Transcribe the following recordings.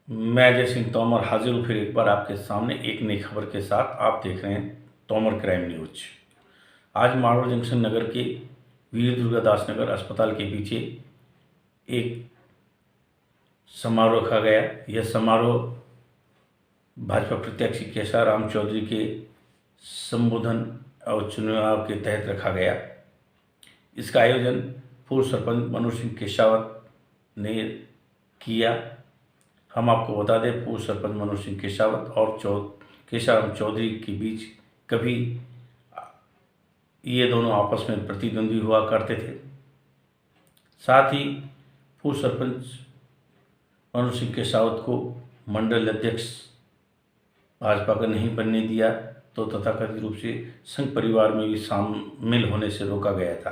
मैं अजय सिंह तोमर हाजिर हूँ फिर एक बार आपके सामने एक नई खबर के साथ। आप देख रहे हैं तोमर क्राइम न्यूज। आज मारवाड़ जंक्शन नगर के वीर दुर्गादास नगर अस्पताल के पीछे एक समारोह रखा गया। यह समारोह भाजपा प्रत्याशी केशाराम चौधरी के संबोधन और चुनाव के तहत रखा गया। इसका आयोजन पूर्व सरपंच मनोज सिंह केशावत ने किया। हम आपको बता दें, पूर्व सरपंच मनोज सिंह केशावत और केशाराम चौधरी के बीच कभी ये दोनों आपस में प्रतिद्वंदी हुआ करते थे। साथ ही पूर्व सरपंच मनोज सिंह केशावत को मंडल अध्यक्ष भाजपा का नहीं बनने दिया तो तथाकथित रूप से संघ परिवार में भी शामिल होने से रोका गया था।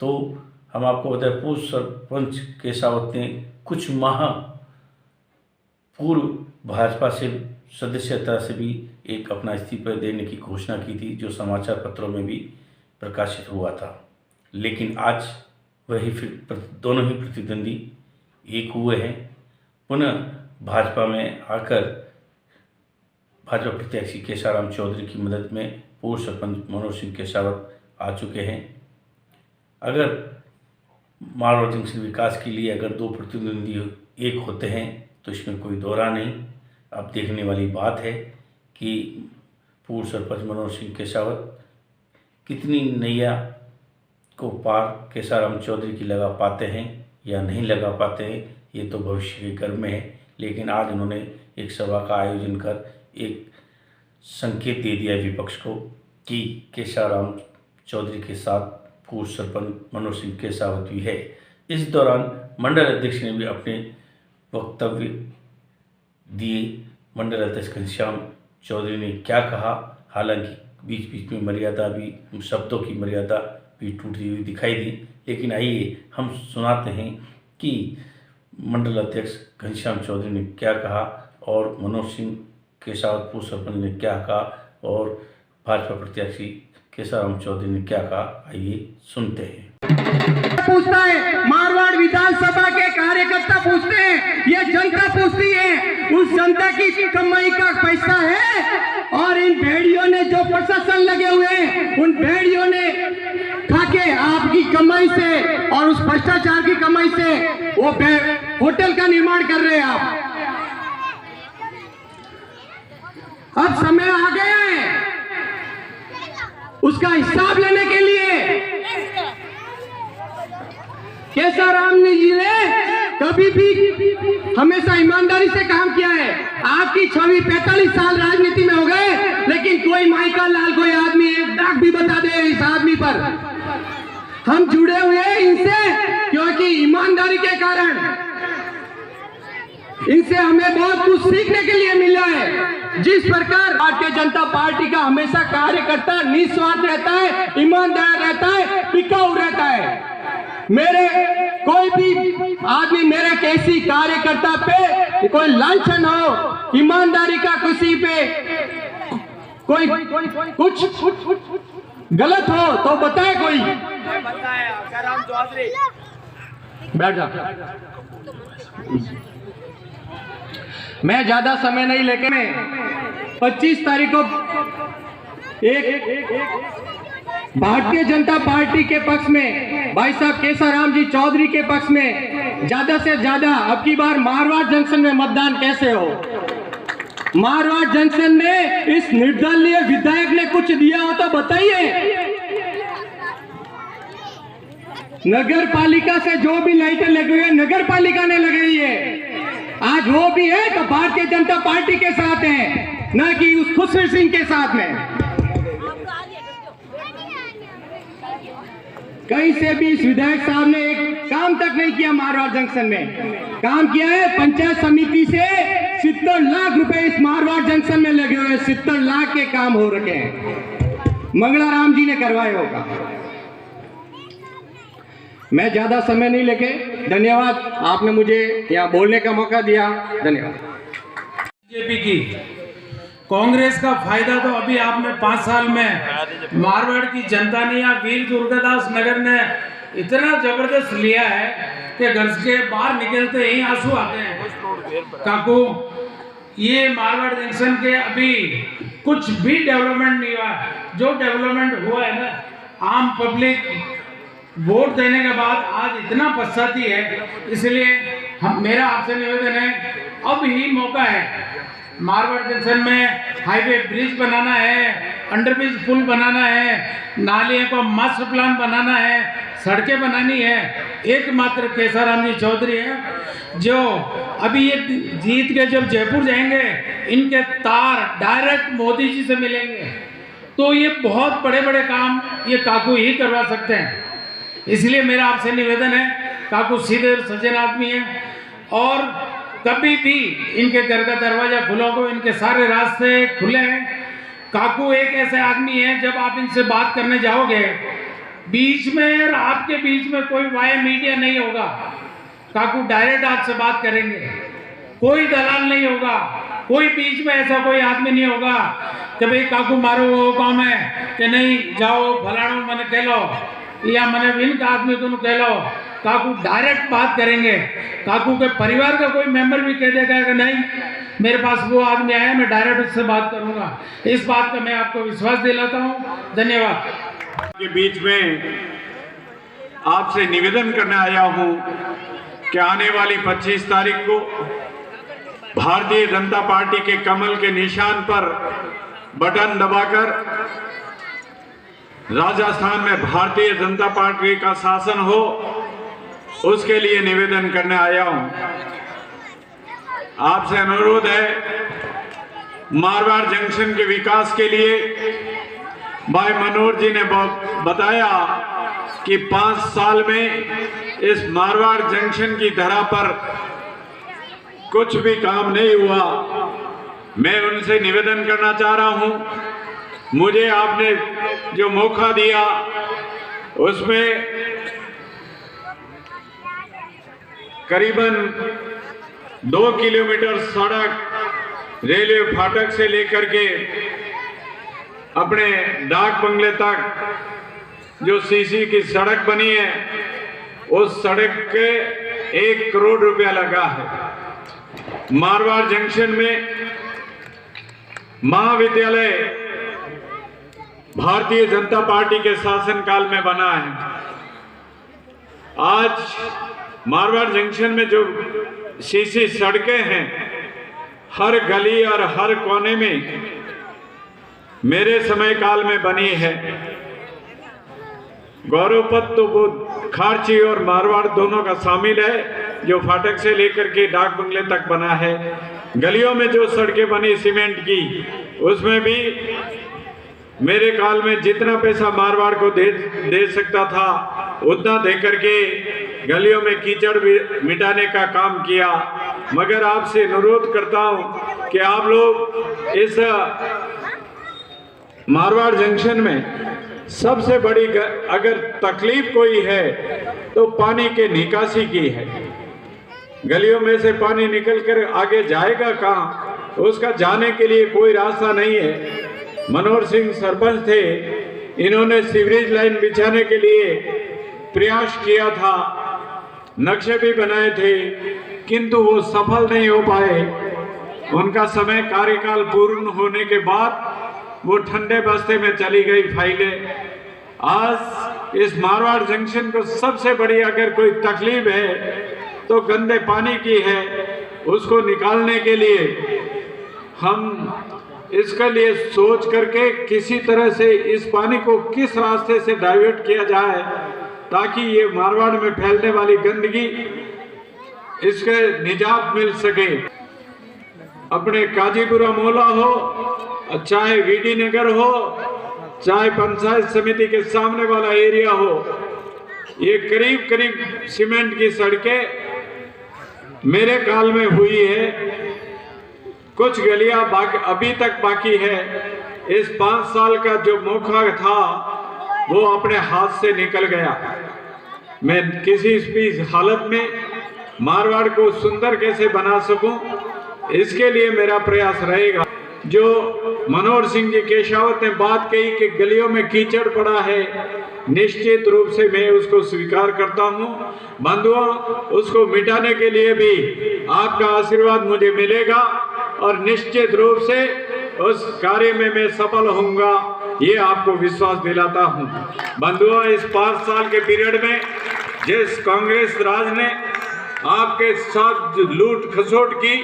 तो हम आपको बताएं, पूर्व सरपंच केशावत ने कुछ माह पूर्व भाजपा से सदस्यता से भी एक अपना इस्तीफा देने की घोषणा की थी, जो समाचार पत्रों में भी प्रकाशित हुआ था। लेकिन आज वही फिर दोनों ही प्रतिद्वंदी एक हुए हैं। पुनः भाजपा में आकर भाजपा प्रत्याशी केशाराम चौधरी की मदद में पूर्व सरपंच मनोज सिंह केशावत आ चुके हैं। अगर मारवाड़ जंक्शन विकास के लिए अगर दो प्रतिद्वंदी एक होते हैं तो इसमें कोई दोहरा नहीं। अब देखने वाली बात है कि पूर्व सरपंच मनोज सिंह केशावत कितनी नैया को पार केशाराम चौधरी की लगा पाते हैं या नहीं लगा पाते हैं, ये तो भविष्य के कर्म में है। लेकिन आज उन्होंने एक सभा का आयोजन कर एक संकेत दे दिया विपक्ष को कि केशाराम चौधरी के साथ पूर्व सरपंच मनोज सिंह केशावत भी है। इस दौरान मंडल अध्यक्ष ने भी अपने वक्तव्य दिए। मंडल अध्यक्ष घनश्याम चौधरी ने क्या कहा, हालांकि बीच बीच में मर्यादा भी, शब्दों की मर्यादा भी टूटती हुई दिखाई दी। लेकिन आइए हम सुनाते हैं कि मंडल अध्यक्ष घनश्याम चौधरी ने क्या कहा और मनोज सिंह केशावत पूर्व सरपंच ने क्या कहा और भाजपा प्रत्याशी केशाराम चौधरी ने क्या कहा। आइए सुनते हैं। पूछता है, मारवाड़ विधानसभा के कार्यकर्ता पूछते हैं, ये जनता पूछती है, उस जनता की कमाई का पैसा है और इन भेड़ियों ने जो प्रशासन लगे हुए हैं, उन भेड़ियों ने खाके आपकी कमाई से और उस भ्रष्टाचार की कमाई से वो होटल का निर्माण कर रहे हैं आप। अब समय आ गया है उसका हिसाब लेने के लिए। केशाराम जी ने कभी भी हमेशा ईमानदारी से काम किया है। आपकी छवि 45 साल राजनीति में हो गए, लेकिन कोई माइका लाल कोई आदमी एक दाग भी बता दे इस आदमी पर। हम जुड़े हुए हैं इनसे क्योंकि ईमानदारी के कारण इनसे हमें बहुत कुछ सीखने के लिए मिला है। जिस प्रकार भारतीय जनता पार्टी का हमेशा कार्यकर्ता निस्वार्थ रहता है, ईमानदार रहता है, टिकाऊ रहता है। मेरे कोई भी आदमी मेरे किसी कार्यकर्ता पे कोई लांछन हो, ईमानदारी का किसी पे कोई कुछ गलत हो तो बताए। कोई बैठ जा। मैं ज्यादा समय नहीं लेके 25 तारीख को एक भारतीय जनता पार्टी के पक्ष में भाई साहब केशाराम जी चौधरी के पक्ष में ज्यादा से ज्यादा अब की बार मारवाड़ जंक्शन में मतदान कैसे हो। मारवाड़ जंक्शन में इस निर्दलीय विधायक ने कुछ दिया हो तो बताइए। नगर पालिका से जो भी लाइटें लगी हुई है नगर पालिका ने लगाई है। आज वो भी है तो भारतीय जनता पार्टी के साथ है, न कि उस खुशवीर सिंह के साथ में। कहीं से भी इस विधायक साहब ने एक काम तक नहीं किया। मारवाड़ जंक्शन में काम किया है पंचायत समिति से 70 लाख रुपए इस मारवाड़ जंक्शन में लगे हुए। 70 लाख के काम हो रखे हैं, मंगलाराम जी ने करवाए होगा। मैं ज्यादा समय नहीं लेके, धन्यवाद, आपने मुझे यहाँ बोलने का मौका दिया, धन्यवाद। बीजेपी की कांग्रेस का फायदा तो अभी आपने 5 साल में मारवाड़ की जनता ने या वीर दुर्गादास नगर ने इतना जबरदस्त लिया है कि घर के बाहर निकलते ही आंसू आते हैं। काकू, ये मारवाड़ जंक्शन के अभी कुछ भी डेवलपमेंट नहीं हुआ। जो डेवलपमेंट हुआ है ना, आम पब्लिक वोट देने के बाद आज इतना पछताती है। इसलिए मेरा आपसे निवेदन है, अब ही मौका है। मारवाड़ जंक्शन में हाईवे ब्रिज बनाना है, अंडरब्रिज पुल बनाना है, नालियों को मास्टर प्लान बनाना है, सड़कें बनानी है। एकमात्र केसाराम जी चौधरी है जो अभी ये जीत के जब जयपुर जाएंगे, इनके तार डायरेक्ट मोदी जी से मिलेंगे। तो ये बहुत बड़े बड़े काम ये काकू ही करवा सकते हैं। इसलिए मेरा आपसे निवेदन है, काकू सीधे सज्जन आदमी है और कभी भी इनके घर का दरवाजा खुला हो, इनके सारे रास्ते खुले हैं। काकू एक ऐसे आदमी है, जब आप इनसे बात करने जाओगे, बीच में और आपके बीच में कोई वाया मीडिया नहीं होगा। काकू डायरेक्ट आपसे बात करेंगे, कोई दलाल नहीं होगा, कोई बीच में ऐसा कोई आदमी नहीं होगा कि भाई काकू मारो वो काम है कि नहीं, जाओ फलाणो मैंने कह लो या मैंने विन का आदमी को कह लो। काकू डायरेक्ट बात करेंगे। काकू के परिवार का कोई मेंबर भी कह देगा कि नहीं, मेरे पास वो आदमी आया, मैं डायरेक्ट उससे बात करूंगा। इस बात का मैं आपको विश्वास दिलाता हूं। धन्यवाद। के बीच में आपसे निवेदन करने आया हूं कि आने वाली 25 तारीख को भारतीय जनता पार्टी के कमल के निशान पर बटन दबाकर राजस्थान में भारतीय जनता पार्टी का शासन हो, उसके लिए निवेदन करने आया हूं। आपसे अनुरोध है, मारवाड़ जंक्शन के विकास के लिए भाई मनोहर जी ने बताया कि 5 साल में इस मारवाड़ जंक्शन की धरा पर कुछ भी काम नहीं हुआ। मैं उनसे निवेदन करना चाह रहा हूं, मुझे आपने जो मौका दिया उसमें करीबन 2 किलोमीटर सड़क रेलवे फाटक से लेकर के अपने डाक बंगले तक जो सीसी की सड़क बनी है, उस सड़क के 1 करोड़ रुपया लगा है। मारवाड़ जंक्शन में महाविद्यालय भारतीय जनता पार्टी के शासनकाल में बना है। आज मारवाड़ जंक्शन में जो सीसी सड़कें हैं, हर गली और हर कोने में मेरे समय काल में बनी है। गौरवपथ तो वो खारची और मारवाड़ दोनों का शामिल है, जो फाटक से लेकर के डाक बंगले तक बना है। गलियों में जो सड़कें बनी सीमेंट की, उसमें भी मेरे काल में जितना पैसा मारवाड़ को दे सकता था, उतना दे करके गलियों में कीचड़ भी मिटाने का काम किया। मगर आपसे अनुरोध करता हूं कि आप लोग इस मारवाड़ जंक्शन में सबसे बड़ी अगर तकलीफ कोई है तो पानी के निकासी की है। गलियों में से पानी निकल कर आगे जाएगा कहाँ, उसका जाने के लिए कोई रास्ता नहीं है। मनोहर सिंह सरपंच थे, इन्होंने सीवरेज लाइन बिछाने के लिए प्रयास किया था, नक्शे भी बनाए थे, किंतु वो सफल नहीं हो पाए। उनका समय कार्यकाल पूर्ण होने के बाद वो ठंडे बस्ते में चली गई फाइलें। आज इस मारवाड़ जंक्शन को सबसे बड़ी अगर कोई तकलीफ है तो गंदे पानी की है। उसको निकालने के लिए हम इसके लिए सोच करके किसी तरह से इस पानी को किस रास्ते से डाइवर्ट किया जाए ताकि ये मारवाड़ में फैलने वाली गंदगी इसके निजात मिल सके। अपने काजीपुरा मोहल्ला हो, चाहे वीडी नगर हो, चाहे पंचायत समिति के सामने वाला एरिया हो, ये करीब करीब सीमेंट की सड़कें मेरे काल में हुई है। कुछ गलियां अभी तक बाकी है। इस 5 साल का जो मौका था वो अपने हाथ से निकल गया। मैं किसी भी हालत में मारवाड़ को सुंदर कैसे बना सकूं, इसके लिए मेरा प्रयास रहेगा। जो मनोहर सिंह जी केशावत ने बात कही कि गलियों में कीचड़ पड़ा है, निश्चित रूप से मैं उसको स्वीकार करता हूं। बंधुओं, उसको मिटाने के लिए भी आपका आशीर्वाद मुझे मिलेगा और निश्चित रूप से उस कार्य में मैं सफल होऊंगा, ये आपको विश्वास दिलाता हूं। बंधुओं, इस 5 साल के पीरियड में जिस कांग्रेस राज ने आपके साथ लूट खसोट की,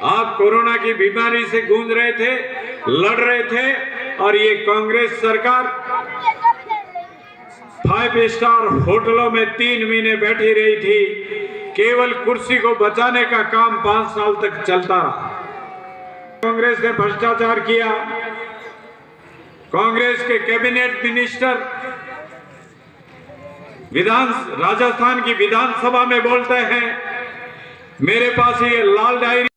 आप कोरोना की बीमारी से गूंज रहे थे, लड़ रहे थे, और ये कांग्रेस सरकार 5 स्टार होटलों में 3 महीने बैठी रही थी। केवल कुर्सी को बचाने का काम 5 साल तक चलता रहा। कांग्रेस ने भ्रष्टाचार किया। कांग्रेस के कैबिनेट मिनिस्टर राजस्थान की विधानसभा में बोलते हैं, मेरे पास ये लाल डायरी